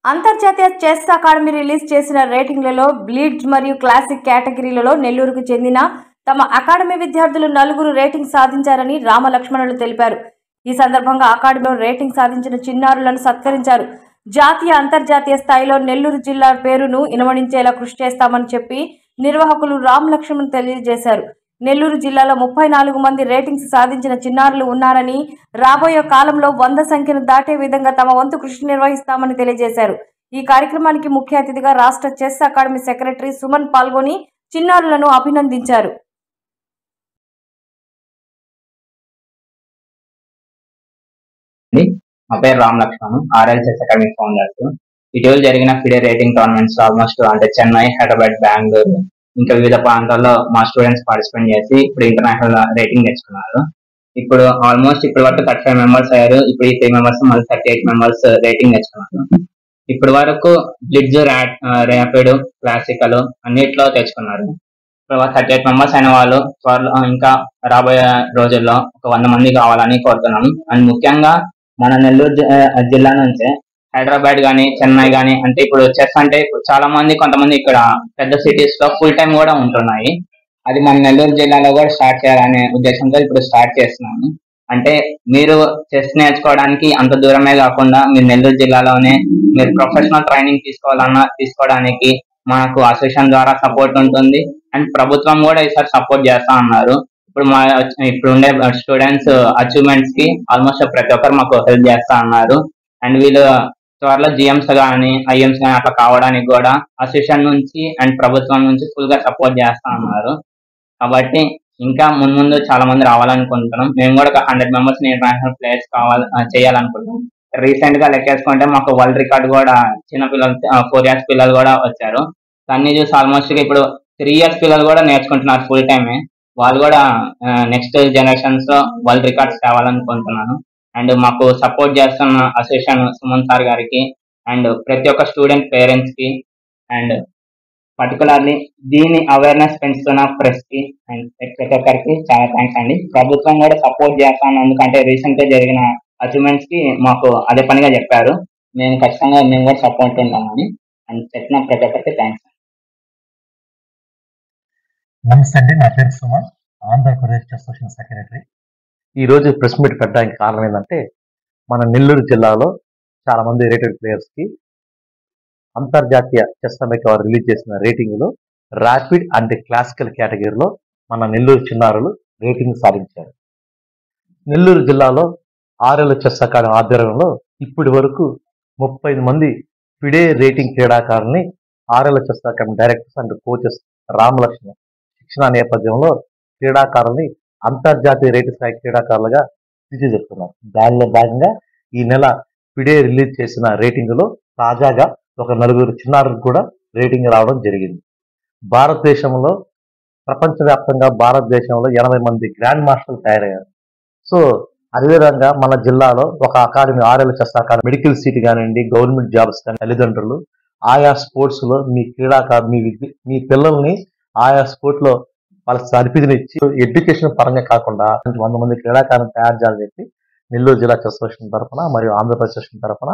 అంతర్జాతీయ chess academy release చేసిన రేటింగ్లలో blitz మరియు క్లాసిక్ కేటగిరీలలో నెల్లూరుకు చెందిన తమ అకాడమీ విద్యార్థులు 4 రేటింగ్ సాధించారని రామలక్ష్మణులు తెలిపారు. ఈ సందర్భంగా అకాడమీలో రేటింగ్ సాధించిన చిన్నారులను సత్కరించారు. జాతీయ అంతర్జాతీయ స్థాయిలో నెల్లూరు జిల్లా పేరును ఇనుమడించేలా కృషి చేస్తామని చెప్పి నిర్వాహకులు రామలక్ష్మణులు తెలియజేశారు. నెల్లూరు జిల్లాలో 34 మంది రేటింగ్స్ సాధించిన చిన్నారులు ఉన్నారని, రాబోయే కాలంలో 100 సంఖ్యను దాటే విధంగా తమ వంతు కృషి నిర్వహిస్తామని తెలియజేశారు. ఈ కార్యక్రమానికి ముఖ్య అతిథిగా రాష్ట్ర చెస్ అకాడమీ సెక్రటరీ సుమన్ పాల్గొని చిన్నారులను అభినందించారు. మా పేరు Ramalakshman, RL chess academy founders. ఇటీవల జరిగిన ఫిడే రేటింగ్ టోర్నమెంట్స్ ఆల్మోస్ట్ అంటే చెన్నై, హైదరాబాద్, బెంగళూరు ఇంకా వివిధ ప్రాంతాల్లో మా స్టూడెంట్స్ పార్టిసిపేట్ చేసి ఇప్పుడు ఇంటర్నేషనల్ రేటింగ్ తెచ్చుకున్నారు. ఇప్పుడు ఆల్మోస్ట్ ఇప్పటి వరకు 35 మెంబర్స్ అయ్యారు. ఇప్పుడు ఈ 3 మెంబర్స్ మళ్ళీ 38 మెంబర్స్ రేటింగ్ తెచ్చుకున్నారు. ఇప్పటి వరకు బ్లిట్జ్, ర్యాపిడ్, క్లాసికల్ అన్నిట్లో తెచ్చుకున్నారు. ఇప్పుడు 38 మెంబర్స్ అయిన వాళ్ళు త్వరలో ఇంకా రాబోయే రోజుల్లో ఒక 100 మంది కావాలని కోరుతున్నాము. అండ్ ముఖ్యంగా మన నెల్లూరు జిల్లా నుంచే హైదరాబాద్ గానీ, చెన్నై గానీ, అంటే ఇప్పుడు చెస్ అంటే ఇప్పుడు చాలా మంది కొంతమంది ఇక్కడ పెద్ద సిటీస్ లో ఫుల్ టైం కూడా ఉంటున్నాయి. అది మన నెల్లూరు జిల్లాలో కూడా స్టార్ట్ చేయాలనే ఉద్దేశంతో ఇప్పుడు స్టార్ట్ చేస్తున్నాము. అంటే మీరు చెస్ నేర్చుకోవడానికి అంత దూరమే కాకుండా మీరు నెల్లూరు జిల్లాలోనే మీరు ప్రొఫెషనల్ ట్రైనింగ్ తీసుకోవడానికి మనకు అసోసియేషన్ ద్వారా సపోర్ట్ ఉంటుంది. అండ్ ప్రభుత్వం కూడా ఈసారి సపోర్ట్ చేస్తా అన్నారు. ఇప్పుడు ఉండే స్టూడెంట్స్ అచీవ్మెంట్స్ కి ఆల్మోస్ట్ ప్రతి ఒక్కరు మాకు హెల్ప్ చేస్తా అన్నారు. అండ్ వీళ్ళు త్వరలో జిఎంస్ కానీ, ఐఎంస్ కానీ అట్లా కావడానికి కూడా అసోసియేషన్ నుంచి అండ్ ప్రభుత్వం నుంచి ఫుల్ గా సపోర్ట్ చేస్తా అన్నారు. కాబట్టి ఇంకా ముందు చాలా మంది రావాలనుకుంటున్నాం. మేము కూడా ఒక 100 మెంబర్స్ ఇంటర్నేషనల్ ప్లేయర్స్ చేయాలనుకుంటున్నాం. రీసెంట్ గా లెక్కేసుకుంటే మాకు వరల్డ్ రికార్డ్ కూడా చిన్నపిల్లలు 4 years పిల్లలు కూడా వచ్చారు. దాన్ని చూసి ఆల్మోస్ట్ ఇప్పుడు 3 years పిల్లలు కూడా నేర్చుకుంటున్నారు ఫుల్ టైమే. వాళ్ళు కూడా నెక్స్ట్ జనరేషన్స్ లో వరల్డ్ రికార్డ్స్ కావాలనుకుంటున్నాను. అండ్ మాకు సపోర్ట్ చేస్తున్న అసోసియేషన్ సుమన్ సార్ గారికి అండ్ ప్రతి ఒక్క స్టూడెంట్ పేరెంట్స్ కి అండ్ పర్టికులర్లీ దీని అవేర్నెస్ పెంచుతున్న ప్రెస్ కి అండ్ ప్రతి ఒక్కరికి చాలా థ్యాంక్స్ అండి. ప్రభుత్వం కూడా సపోర్ట్ చేస్తాను, ఎందుకంటే రీసెంట్ గా జరిగిన అచీవ్మెంట్స్ కి మాకు అదే పనిగా చెప్పారు. మేము ఖచ్చితంగా మేము కూడా సపోర్ట్ ఉంటామని అండ్ చెప్పిన ప్రతి ఒక్కరికి థ్యాంక్స్. నమస్తే అండి, నా పేరు సుమన్, ఆంధ్రప్రదేశ్ అసోసియేషన్ సెక్రటరీ. ఈరోజు ప్రెస్ మీట్ పెట్టడానికి కారణం ఏంటంటే మన నెల్లూరు జిల్లాలో చాలా మంది రేటెడ్ ప్లేయర్స్కి అంతర్జాతీయ చెస్ సమైక్య వారు రిలీజ్ చేసిన రేటింగ్లో ర్యాపిడ్ అండ్ క్లాసికల్ కేటగిరీలో మన నెల్లూరు చిన్నారులు రేటింగ్ సాధించారు. నెల్లూరు జిల్లాలో ఆర్ఎల్ చెస్ అకాడమీ ఆధ్వర్యంలో ఇప్పటి వరకు 35 మంది ఫిడే రేటింగ్ క్రీడాకారుల్ని RL chess academy directors and coaches Ramalakshman శిక్షణ నేపథ్యంలో క్రీడాకారుల్ని అంతర్జాతీయ రేటు స్థాయి క్రీడాకారులుగా తీర్చిదిద్దుతున్నారు. దానిలో భాగంగా ఈ నెల ఫిడే రిలీజ్ చేసిన రేటింగ్లో తాజాగా ఒక 4 చిన్నారులకు కూడా రేటింగ్ రావడం జరిగింది. భారతదేశంలో ప్రపంచవ్యాప్తంగా భారతదేశంలో 80 మంది గ్రాండ్ మాస్టర్లు తయారయ్యారు. సో అదేవిధంగా మన జిల్లాలో ఒక academy RL chess academy medical seat కానివ్వండి, గవర్నమెంట్ జాబ్స్ కానీ తల్లిదండ్రులు ఆయా స్పోర్ట్స్ లో మీ మీ పిల్లల్ని ఆయా స్పోర్ట్ లో వాళ్ళకి సరిపిదినిచ్చి ఎడ్యుకేషన్ పరంగా కాకుండా 100 మంది క్రీడాకారులను తయారు చేయాలని చెప్పి నెల్లూరు జిల్లా చెస్ అసోసియేషన్ తరఫున మరియు ఆంధ్రప్రదేశ్ అసోసియేషన్ తరఫున